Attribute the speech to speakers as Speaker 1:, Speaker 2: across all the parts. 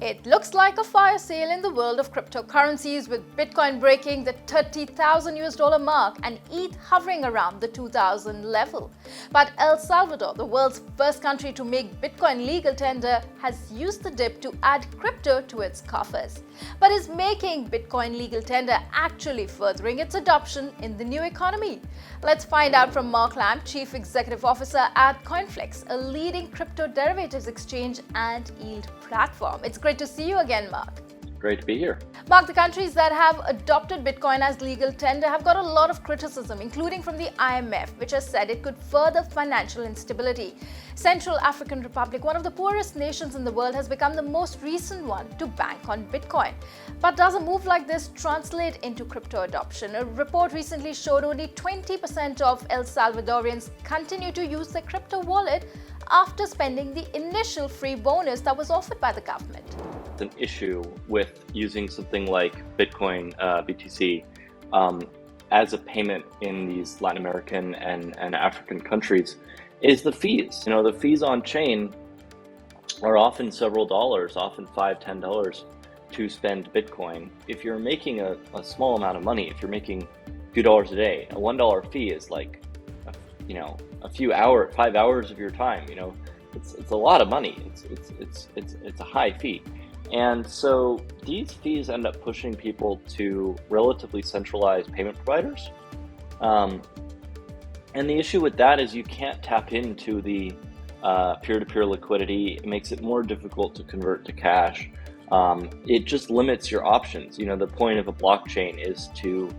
Speaker 1: It looks like a fire sale in the world of cryptocurrencies, with Bitcoin breaking the $30,000 mark and ETH hovering around the 2,000 level. But El Salvador, the world's first country to make Bitcoin legal tender, has used the dip to add crypto to its coffers. But is making Bitcoin legal tender actually furthering its adoption in the new economy? Let's find out from Mark Lamb, Chief Executive Officer at CoinFLEX, a leading crypto derivatives exchange and yield platform. It's great to see you again, Mark.
Speaker 2: Great to be here.
Speaker 1: Mark, the countries that have adopted Bitcoin as legal tender have got a lot of criticism, including from the IMF, which has said it could further financial instability. Central African Republic, one of the poorest nations in the world, has become the most recent one to bank on Bitcoin. But does a move like this translate into crypto adoption? A report recently showed only 20% of El Salvadorians continue to use their crypto wallet after spending the initial free bonus that was offered by the government.
Speaker 2: An issue with using something like Bitcoin BTC as a payment in these Latin American and African countries is the fees. You know, the fees on chain are often several dollars, often $5, $10 to spend Bitcoin. If you're making a small amount of money, if you're making a few dollars a day, a $1 fee is like, a few hours, 5 hours of your time. You know, it's a lot of money. It's a high fee. And so these fees end up pushing people to relatively centralized payment providers. And the issue with that is you can't tap into the peer-to-peer liquidity. It makes it more difficult to convert to cash. It just limits your options. You know, the point of a blockchain is to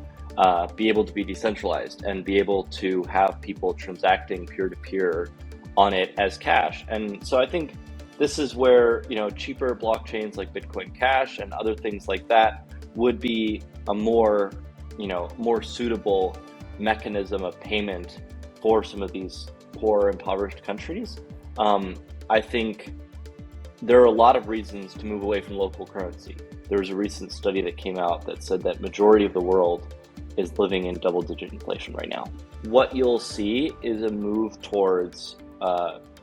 Speaker 2: be able to be decentralized and be able to have people transacting peer-to-peer on it as cash. And so I think this is where, cheaper blockchains like Bitcoin Cash and other things like that would be a more suitable mechanism of payment for some of these poor, impoverished countries. I think there are a lot of reasons to move away from local currency. There was a recent study that came out that said that majority of the world is living in double-digit inflation right now. What you'll see is a move towards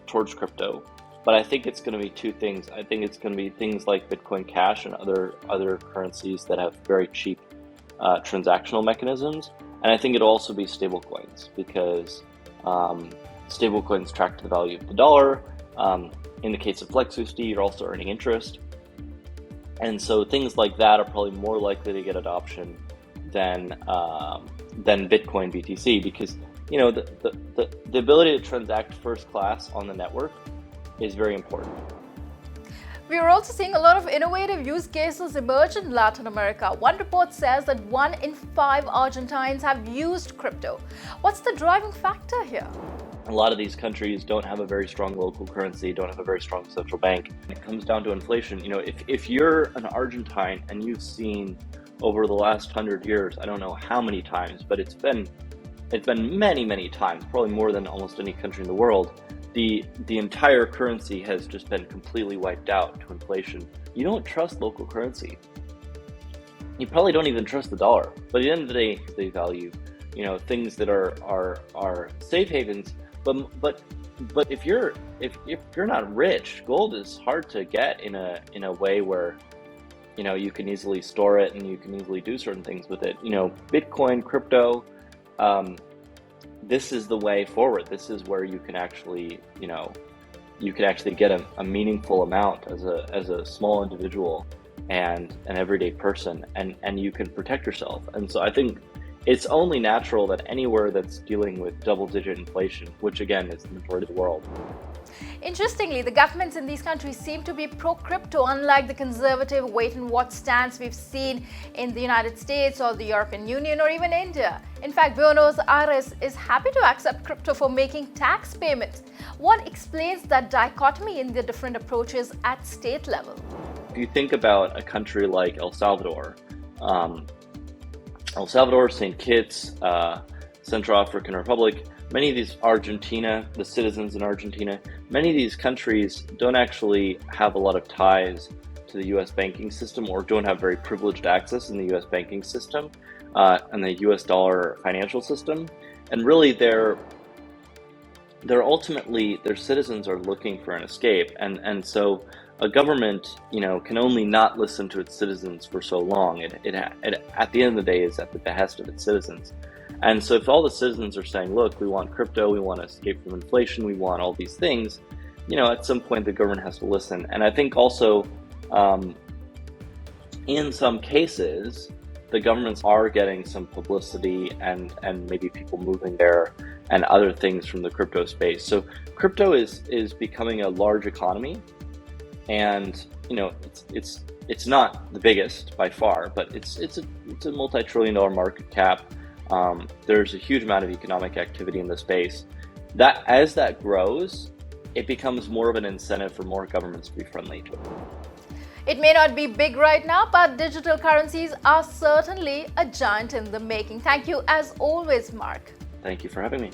Speaker 2: crypto. But I think it's going to be two things. I think it's going to be things like Bitcoin Cash and other currencies that have very cheap transactional mechanisms. And I think it'll also be stablecoins, because stablecoins track to the value of the dollar. In the case of FlexUSD, you're also earning interest. And so things like that are probably more likely to get adoption than Bitcoin BTC, because the ability to transact first class on the network is very important.
Speaker 1: We are also seeing a lot of innovative use cases emerge in Latin America. One report says that 1 in 5 Argentines have used crypto. What's the driving factor here?
Speaker 2: A lot of these countries don't have a very strong local currency, don't have a very strong central bank. It comes down to inflation. If you're an Argentine and you've seen over the last 100 years, I don't know how many times, but it's been many, many times, probably more than almost any country in the world, the entire currency has just been completely wiped out to inflation. You don't trust local currency. You probably don't even trust the dollar. But at the end of the day, they value, things that are safe havens. But if you're not rich, gold is hard to get in a way where you can easily store it and you can easily do certain things with it. Bitcoin, crypto. This is the way forward. This is where you can actually, get a meaningful amount as a small individual and an everyday person, and you can protect yourself. And so I think it's only natural that anywhere that's dealing with double-digit inflation, which again is the majority of the world.
Speaker 1: Interestingly, the governments in these countries seem to be pro-crypto, unlike the conservative wait-and-watch stance we've seen in the United States or the European Union or even India. In fact, Buenos Aires is happy to accept crypto for making tax payments. What explains that dichotomy in the different approaches at state level?
Speaker 2: If you think about a country like El Salvador, St. Kitts, Central African Republic, many of these the citizens in Argentina, many of these countries don't actually have a lot of ties to the U.S. banking system, or don't have very privileged access in the U.S. banking system and the U.S. dollar financial system. And really, they're ultimately, their citizens are looking for an escape. And so a government, can only not listen to its citizens for so long. It at the end of the day is at the behest of its citizens. And so if all the citizens are saying, look, we want crypto, we want to escape from inflation, we want all these things, at some point the government has to listen. And I think also, in some cases, the governments are getting some publicity and maybe people moving there and other things from the crypto space. So crypto is becoming a large economy, and it's not the biggest by far, but it's a multi-trillion-dollar market cap. There's a huge amount of economic activity in the space. That as that grows, it becomes more of an incentive for more governments to be friendly to it.
Speaker 1: It may not be big right now, but digital currencies are certainly a giant in the making. Thank you as always, Mark.
Speaker 2: Thank you for having me.